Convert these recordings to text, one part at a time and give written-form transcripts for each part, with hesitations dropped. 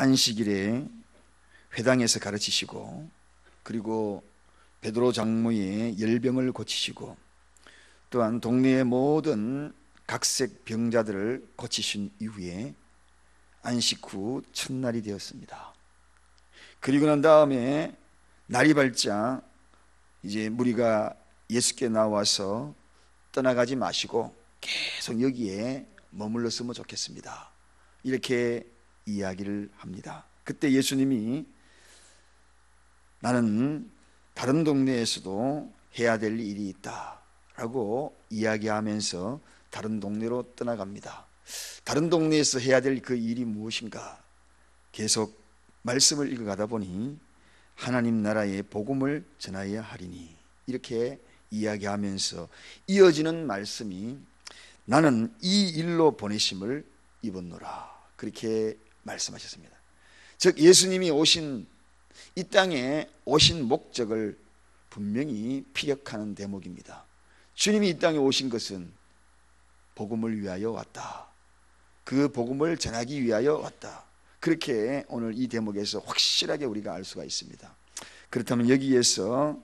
안식일에 회당에서 가르치시고, 그리고 베드로 장로의 열병을 고치시고, 또한 동네의 모든 각색 병자들을 고치신 이후에 안식 후 첫날이 되었습니다. 그리고 난 다음에 날이 밝자 이제 무리가 예수께 나와서 떠나가지 마시고 계속 여기에 머물렀으면 좋겠습니다, 이렇게 이야기를 합니다. 그때 예수님이 나는 다른 동네에서도 해야 될 일이 있다 라고 이야기하면서 다른 동네로 떠나갑니다. 다른 동네에서 해야 될 그 일이 무엇인가? 계속 말씀을 읽어가다 보니 하나님 나라의 복음을 전하여야 하리니, 이렇게 이야기하면서 이어지는 말씀이 나는 이 일로 보내심을 입었노라, 그렇게 말씀하셨습니다. 즉 예수님이 오신 이 땅에 오신 목적을 분명히 피력하는 대목입니다. 주님이 이 땅에 오신 것은 복음을 위하여 왔다, 그 복음을 전하기 위하여 왔다, 그렇게 오늘 이 대목에서 확실하게 우리가 알 수가 있습니다. 그렇다면 여기에서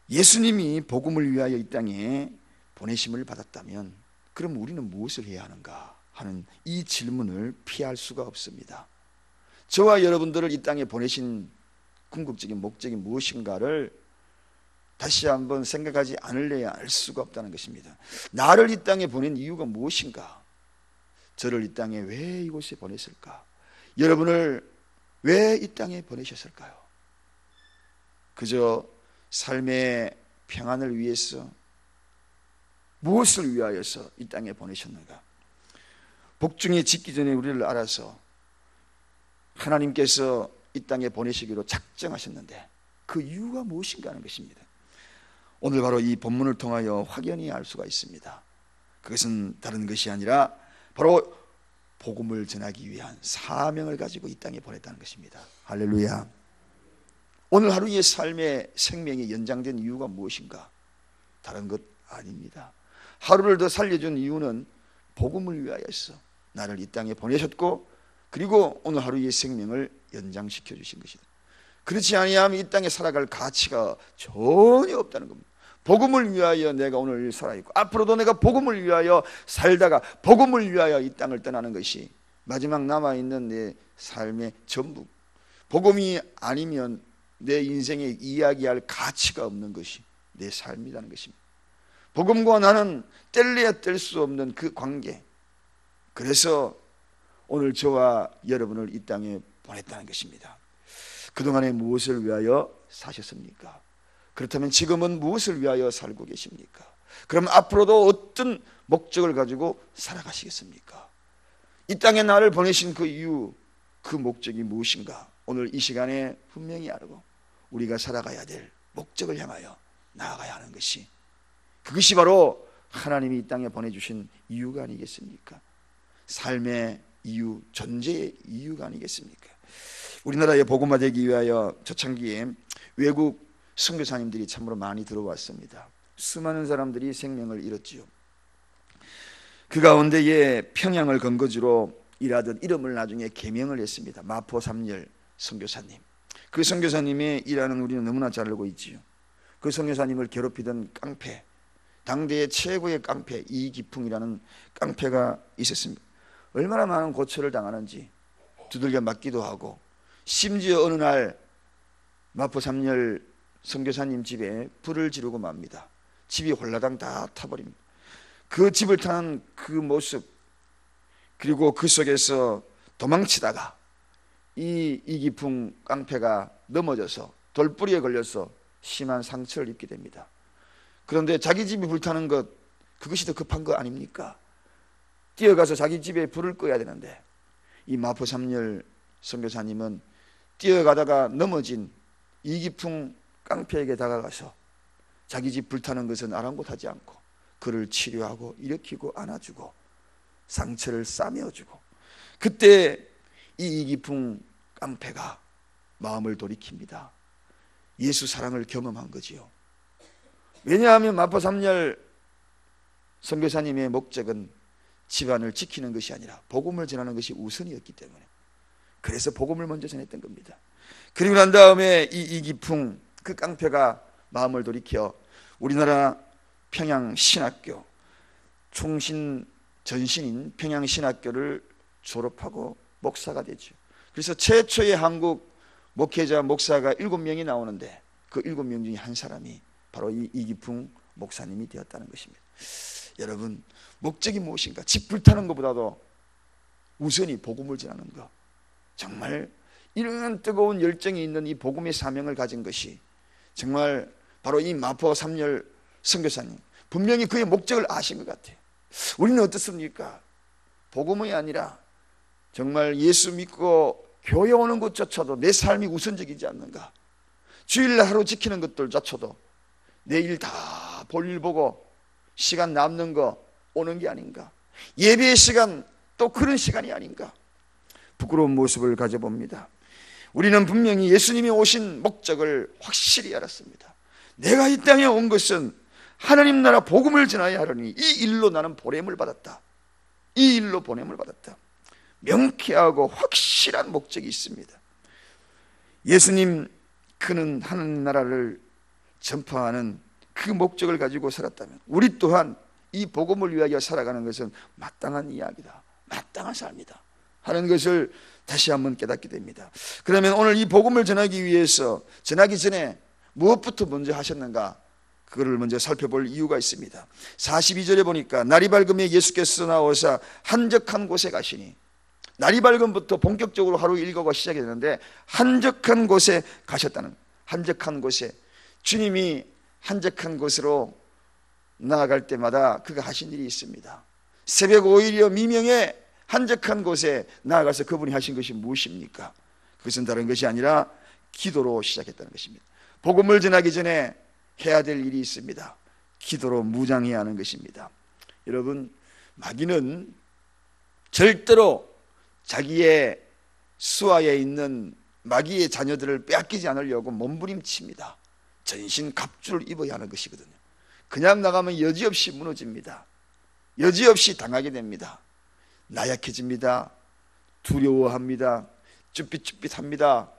예수님이 복음을 위하여 이 땅에 보내심을 받았다면 그럼 우리는 무엇을 해야 하는가 하는 이 질문을 피할 수가 없습니다. 저와 여러분들을 이 땅에 보내신 궁극적인 목적이 무엇인가를 다시 한번 생각하지 않으려야 알 수가 없다는 것입니다. 나를 이 땅에 보낸 이유가 무엇인가? 저를 이 땅에 왜 이곳에 보냈을까? 여러분을 왜 이 땅에 보내셨을까요? 그저 삶의 평안을 위해서, 무엇을 위하여서 이 땅에 보내셨는가? 복중에 짓기 전에 우리를 알아서 하나님께서 이 땅에 보내시기로 작정하셨는데 그 이유가 무엇인가 하는 것입니다. 오늘 바로 이 본문을 통하여 확연히 알 수가 있습니다. 그것은 다른 것이 아니라 바로 복음을 전하기 위한 사명을 가지고 이 땅에 보냈다는 것입니다. 할렐루야. 오늘 하루의 삶의 생명이 연장된 이유가 무엇인가? 다른 것 아닙니다. 하루를 더 살려준 이유는 복음을 위하여서 나를 이 땅에 보내셨고, 그리고 오늘 하루의 생명을 연장시켜 주신 것이다. 그렇지 아니하면 이 땅에 살아갈 가치가 전혀 없다는 겁니다. 복음을 위하여 내가 오늘 살아있고 앞으로도 내가 복음을 위하여 살다가 복음을 위하여 이 땅을 떠나는 것이 마지막 남아있는 내 삶의 전부, 복음이 아니면 내 인생에 이야기할 가치가 없는 것이 내 삶이라는 것입니다. 복음과 나는 뗄래야 뗄 수 없는 그 관계, 그래서 오늘 저와 여러분을 이 땅에 보냈다는 것입니다. 그동안에 무엇을 위하여 사셨습니까? 그렇다면 지금은 무엇을 위하여 살고 계십니까? 그럼 앞으로도 어떤 목적을 가지고 살아가시겠습니까? 이 땅에 나를 보내신 그 이유, 그 목적이 무엇인가? 오늘 이 시간에 분명히 알고 우리가 살아가야 될 목적을 향하여 나아가야 하는 것이, 그것이 바로 하나님이 이 땅에 보내주신 이유가 아니겠습니까? 삶의 이유, 존재의 이유가 아니겠습니까? 우리나라의 복음화되기 위하여 초창기에 외국 선교사님들이 참으로 많이 들어왔습니다. 수많은 사람들이 생명을 잃었지요. 그 가운데에 평양을 근거지로 일하던 이름을 나중에 개명을 했습니다. 마포 삼열 선교사님. 그 선교사님의 일하는 우리는 너무나 잘 알고 있지요. 그 선교사님을 괴롭히던 깡패, 당대의 최고의 깡패 이기풍이라는 깡패가 있었습니다. 얼마나 많은 고초를 당하는지 두들겨 맞기도 하고, 심지어 어느 날 마포 삼열 선교사님 집에 불을 지르고 맙니다. 집이 홀라당 다 타버립니다. 그 집을 타는 그 모습, 그리고 그 속에서 도망치다가 이 이기풍 깡패가 넘어져서 돌뿌리에 걸려서 심한 상처를 입게 됩니다. 그런데 자기 집이 불타는 것, 그것이 더 급한 거 아닙니까? 뛰어가서 자기 집에 불을 꺼야 되는데 이 마포 삼열 선교사님은 뛰어가다가 넘어진 이기풍 깡패에게 다가가서 자기 집 불타는 것은 아랑곳하지 않고 그를 치료하고 일으키고 안아주고 상처를 싸매어주고, 그때 이 이기풍 깡패가 마음을 돌이킵니다. 예수 사랑을 경험한 거지요. 왜냐하면 마포 삼열 선교사님의 목적은 집안을 지키는 것이 아니라 복음을 전하는 것이 우선이었기 때문에 그래서 복음을 먼저 전했던 겁니다. 그리고 난 다음에 이 이기풍 그 깡패가 마음을 돌이켜 우리나라 평양신학교 총신 전신인 평양신학교를 졸업하고 목사가 되죠. 그래서 최초의 한국 목회자 목사가 7명이 나오는데 그 7명 중에 한 사람이 바로 이 이기풍 목사님이 되었다는 것입니다. 여러분, 목적이 무엇인가? 집 불타는 것보다도 우선이 복음을 전하는 것. 정말 이런 뜨거운 열정이 있는 이 복음의 사명을 가진 것이 정말 바로 이 마포 삼열 선교사님, 분명히 그의 목적을 아신 것 같아요. 우리는 어떻습니까? 복음이 아니라 정말 예수 믿고 교회 오는 것조차도 내 삶이 우선적이지 않는가? 주일날 하루 지키는 것들조차도 내일 다 볼일 보고 시간 남는 거 오는 게 아닌가? 예배의 시간 또 그런 시간이 아닌가? 부끄러운 모습을 가져봅니다. 우리는 분명히 예수님이 오신 목적을 확실히 알았습니다. 내가 이 땅에 온 것은 하나님 나라 복음을 전하여 하려니 이 일로 나는 보냄을 받았다. 이 일로 보냄을 받았다. 명쾌하고 확실한 목적이 있습니다. 예수님 그는 하나님 나라를 전파하는 그 목적을 가지고 살았다면 우리 또한 이 복음을 위하여 살아가는 것은 마땅한 이야기다, 마땅한 삶이다 하는 것을 다시 한번 깨닫게 됩니다. 그러면 오늘 이 복음을 전하기 위해서 전하기 전에 무엇부터 먼저 하셨는가? 그거를 먼저 살펴볼 이유가 있습니다. 42절에 보니까 날이 밝음에 예수께서 나오사 한적한 곳에 가시니, 날이 밝음부터 본격적으로 하루 일과가 시작이 되는데 한적한 곳에 가셨다는, 한적한 곳에, 주님이 한적한 곳으로 나아갈 때마다 그가 하신 일이 있습니다. 새벽 5일이여 미명에 한적한 곳에 나아가서 그분이 하신 것이 무엇입니까? 그것은 다른 것이 아니라 기도로 시작했다는 것입니다. 복음을 전하기 전에 해야 될 일이 있습니다. 기도로 무장해야 하는 것입니다. 여러분, 마귀는 절대로 자기의 수하에 있는 마귀의 자녀들을 빼앗기지 않으려고 몸부림칩니다. 전신 갑주를 입어야 하는 것이거든요. 그냥 나가면 여지없이 무너집니다. 여지없이 당하게 됩니다. 나약해집니다. 두려워합니다. 쭈삣쭈삣합니다.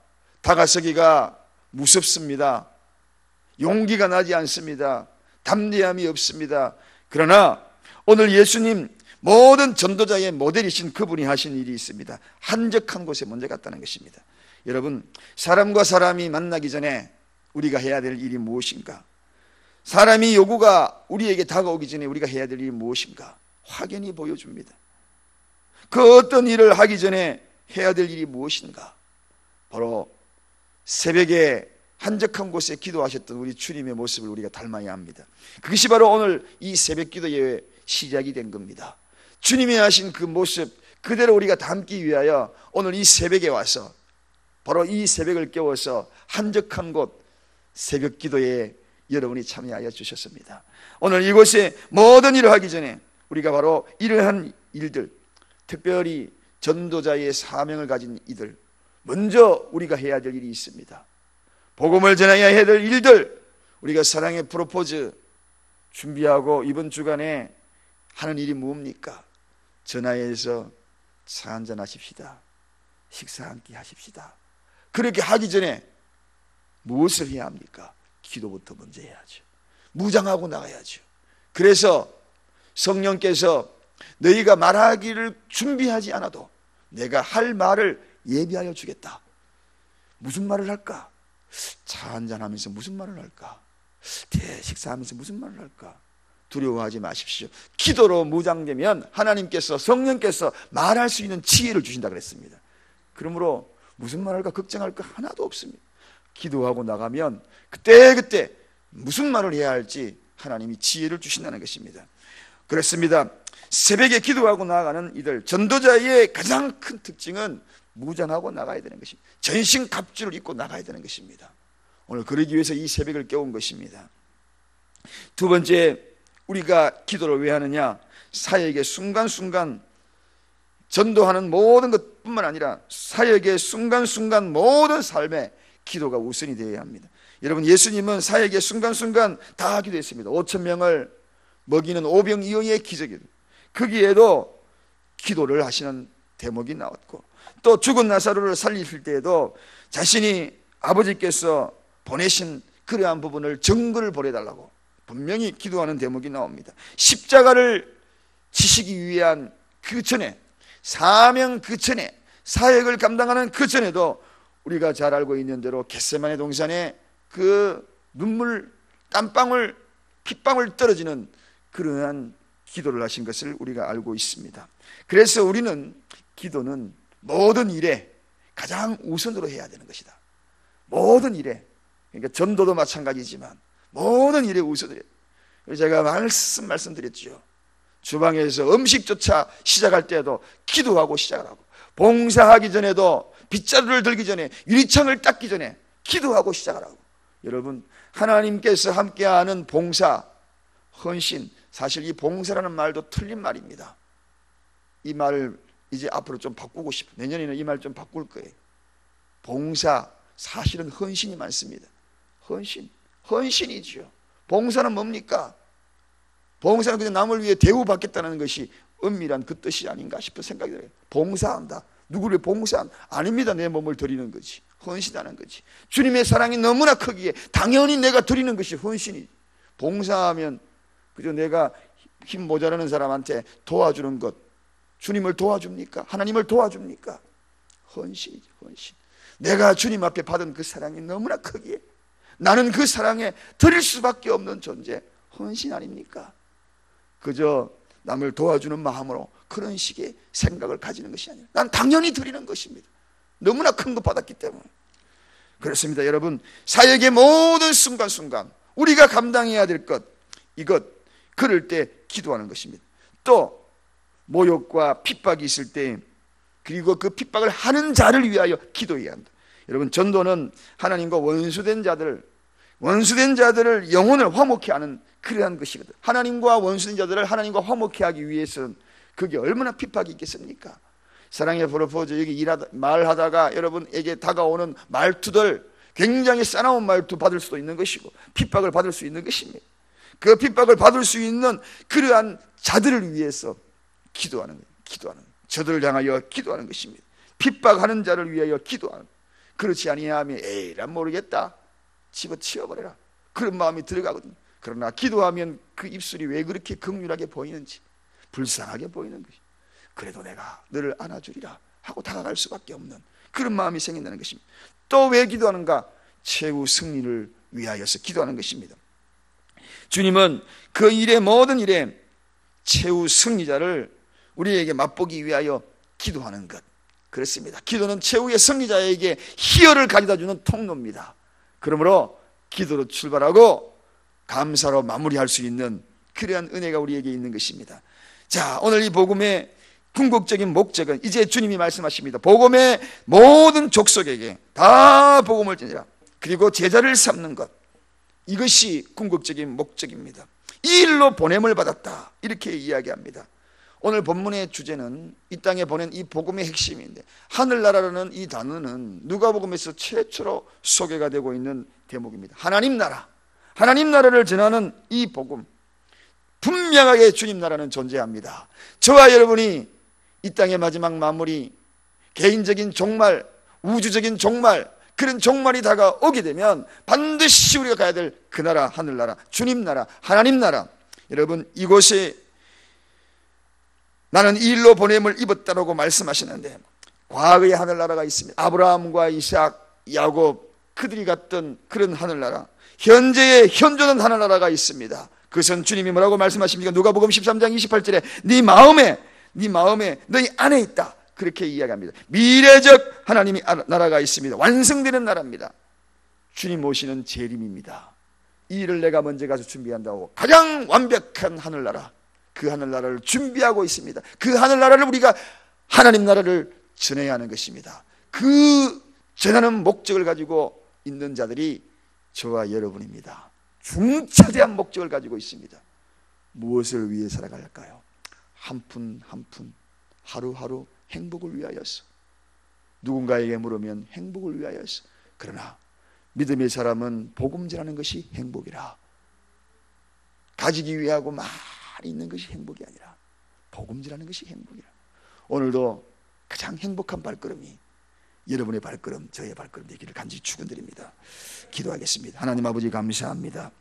다가서기가 무섭습니다. 용기가 나지 않습니다. 담대함이 없습니다. 그러나 오늘 예수님 모든 전도자의 모델이신 그분이 하신 일이 있습니다. 한적한 곳에 먼저 갔다는 것입니다. 여러분, 사람과 사람이 만나기 전에 우리가 해야 될 일이 무엇인가? 사람이 요구가 우리에게 다가오기 전에 우리가 해야 될 일이 무엇인가? 확연히 보여줍니다. 그 어떤 일을 하기 전에 해야 될 일이 무엇인가? 바로 새벽에 한적한 곳에 기도하셨던 우리 주님의 모습을 우리가 닮아야 합니다. 그것이 바로 오늘 이 새벽 기도의 시작이 된 겁니다. 주님이 하신 그 모습 그대로 우리가 담기 위하여 오늘 이 새벽에 와서 바로 이 새벽을 깨워서 한적한 곳 새벽 기도에 여러분이 참여하여 주셨습니다. 오늘 이곳에 모든 일을 하기 전에 우리가 바로 이러한 일들, 특별히 전도자의 사명을 가진 이들, 먼저 우리가 해야 될 일이 있습니다. 복음을 전해야 해야 될 일들, 우리가 사랑의 프로포즈 준비하고 이번 주간에 하는 일이 뭡니까? 전화해서 차 한잔 하십시다. 식사 함께 하십시다. 그렇게 하기 전에 무엇을 해야 합니까? 기도부터 먼저 해야죠. 무장하고 나가야죠. 그래서 성령께서 너희가 말하기를 준비하지 않아도 내가 할 말을 예비하여 주겠다. 무슨 말을 할까? 차 한잔 하면서 무슨 말을 할까? 식사하면서 무슨 말을 할까? 두려워하지 마십시오. 기도로 무장되면 하나님께서, 성령께서 말할 수 있는 지혜를 주신다 그랬습니다. 그러므로 무슨 말을 할까 걱정할 거 하나도 없습니다. 기도하고 나가면 그때그때 무슨 말을 해야 할지 하나님이 지혜를 주신다는 것입니다. 그렇습니다. 새벽에 기도하고 나아가는 이들, 전도자의 가장 큰 특징은 무장하고 나가야 되는 것입니다. 전신 갑주를 입고 나가야 되는 것입니다. 오늘 그러기 위해서 이 새벽을 깨운 것입니다. 두 번째, 우리가 기도를 왜 하느냐? 사역의 순간순간 전도하는 모든 것뿐만 아니라 사역의 순간순간 모든 삶에 기도가 우선이 되어야 합니다. 여러분, 예수님은 사역의 순간순간 다 기도했습니다. 5,000명을 먹이는 오병이어의 기적이에요. 거기에도 기도를 하시는 대목이 나왔고, 또 죽은 나사로를 살리실 때에도 자신이 아버지께서 보내신 그러한 부분을 증거를 보내달라고 분명히 기도하는 대목이 나옵니다. 십자가를 지시기 위한 그 전에, 사명 그 전에, 사역을 감당하는 그 전에도 우리가 잘 알고 있는 대로 겟세마네 동산에 그 눈물, 땀방울, 핏방울 떨어지는 그러한 기도를 하신 것을 우리가 알고 있습니다. 그래서 우리는 기도는 모든 일에 가장 우선으로 해야 되는 것이다. 모든 일에, 그러니까 전도도 마찬가지지만 모든 일에 우선으로. 제가 말씀드렸죠. 주방에서 음식조차 시작할 때도 기도하고 시작을 하고, 봉사하기 전에도 빗자루를 들기 전에, 유리창을 닦기 전에 기도하고 시작을 하고. 여러분, 하나님께서 함께하는 봉사, 헌신, 사실 이 봉사라는 말도 틀린 말입니다. 이 말을 이제 앞으로 좀 바꾸고 싶어요. 내년에는 이 말 좀 바꿀 거예요. 봉사, 사실은 헌신이 많습니다. 헌신이죠. 봉사는 뭡니까? 봉사는 그냥 남을 위해 대우받겠다는 것이 은밀한 그 뜻이 아닌가 싶은 생각이 들어요. 봉사한다. 누구를 봉사한? 아닙니다. 내 몸을 드리는 거지. 헌신하는 거지. 주님의 사랑이 너무나 크기에 당연히 내가 드리는 것이 헌신이지. 봉사하면 그저 내가 힘 모자라는 사람한테 도와주는 것, 주님을 도와줍니까? 하나님을 도와줍니까? 헌신이지, 헌신. 내가 주님 앞에 받은 그 사랑이 너무나 크기에 나는 그 사랑에 드릴 수밖에 없는 존재, 헌신 아닙니까? 그저 남을 도와주는 마음으로 그런 식의 생각을 가지는 것이 아니라 난 당연히 드리는 것입니다. 너무나 큰 것 받았기 때문에. 그렇습니다. 여러분, 사역의 모든 순간순간 우리가 감당해야 될 것, 이것, 그럴 때 기도하는 것입니다. 또 모욕과 핍박이 있을 때, 그리고 그 핍박을 하는 자를 위하여 기도해야 한다. 여러분, 전도는 하나님과 원수된 자들을 영혼을 화목케 하는 그러한 것이거든. 하나님과 원수된 자들을 하나님과 화목케 하기 위해서는 그게 얼마나 핍박이 있겠습니까? 사랑의 프로포즈, 여기 말하다가 여러분에게 다가오는 말투들, 굉장히 싸나운 말투 받을 수도 있는 것이고 핍박을 받을 수 있는 것입니다. 그 핍박을 받을 수 있는 그러한 자들을 위해서 기도하는 거예요. 저들을 향하여 기도하는 것입니다. 핍박하는 자를 위하여 기도하는. 그렇지 아니하면 에이 난 모르겠다, 집어치워버려라, 그런 마음이 들어가거든요. 그러나 기도하면 그 입술이 왜 그렇게 긍휼하게 보이는지, 불쌍하게 보이는 것이, 그래도 내가 너를 안아주리라 하고 다가갈 수밖에 없는 그런 마음이 생긴다는 것입니다. 또 왜 기도하는가? 최후 승리를 위하여서 기도하는 것입니다. 주님은 그 일의 모든 일에 최후 승리자를 우리에게 맛보기 위하여 기도하는 것, 그렇습니다. 기도는 최후의 승리자에게 희열을 가져다주는 통로입니다. 그러므로 기도로 출발하고 감사로 마무리할 수 있는 그러한 은혜가 우리에게 있는 것입니다. 자, 오늘 이 복음의 궁극적인 목적은 이제 주님이 말씀하십니다. 복음의 모든 족속에게 다 복음을 전하라, 그리고 제자를 삼는 것, 이것이 궁극적인 목적입니다. 이 일로 보냄을 받았다, 이렇게 이야기합니다. 오늘 본문의 주제는 이 땅에 보낸 이 복음의 핵심인데, 하늘나라라는 이 단어는 누가복음에서 최초로 소개가 되고 있는 대목입니다. 하나님 나라를 전하는 이 복음, 분명하게 주님 나라는 존재합니다. 저와 여러분이 이 땅의 마지막 마무리, 개인적인 종말, 우주적인 종말, 그런 종말이 다가오게 되면 반드시 우리가 가야 될 그 나라, 하늘나라, 주님 나라, 하나님 나라. 여러분, 이곳에 나는 이 일로 보냄을 입었다라고 말씀하시는데, 과거의 하늘나라가 있습니다. 아브라함과 이삭, 야곱, 그들이 갔던 그런 하늘나라, 현재의 현존한 하늘나라가 있습니다. 그것은 주님이 뭐라고 말씀하십니까? 누가복음 13장 28절에 네 마음에 너희 안에 있다, 그렇게 이야기합니다. 미래적 하나님의 나라가 있습니다. 완성되는 나라입니다. 주님 오시는 재림입니다. 이 일을 내가 먼저 가서 준비한다고 가장 완벽한 하늘나라, 그 하늘나라를 준비하고 있습니다. 그 하늘나라를 우리가 하나님 나라를 전해야 하는 것입니다. 그 전하는 목적을 가지고 있는 자들이 저와 여러분입니다. 중차대한 목적을 가지고 있습니다. 무엇을 위해 살아갈까요? 한 푼 한 푼, 하루하루 행복을 위하여서. 누군가에게 물으면 행복을 위하여서. 그러나 믿음의 사람은 복음 전하는 것이 행복이라. 가지기 위하고 많이 있는 것이 행복이 아니라 복음 전하는 것이 행복이라. 오늘도 가장 행복한 발걸음이 여러분의 발걸음, 저의 발걸음 되기를 간절히 축원드립니다. 기도하겠습니다. 하나님 아버지 감사합니다.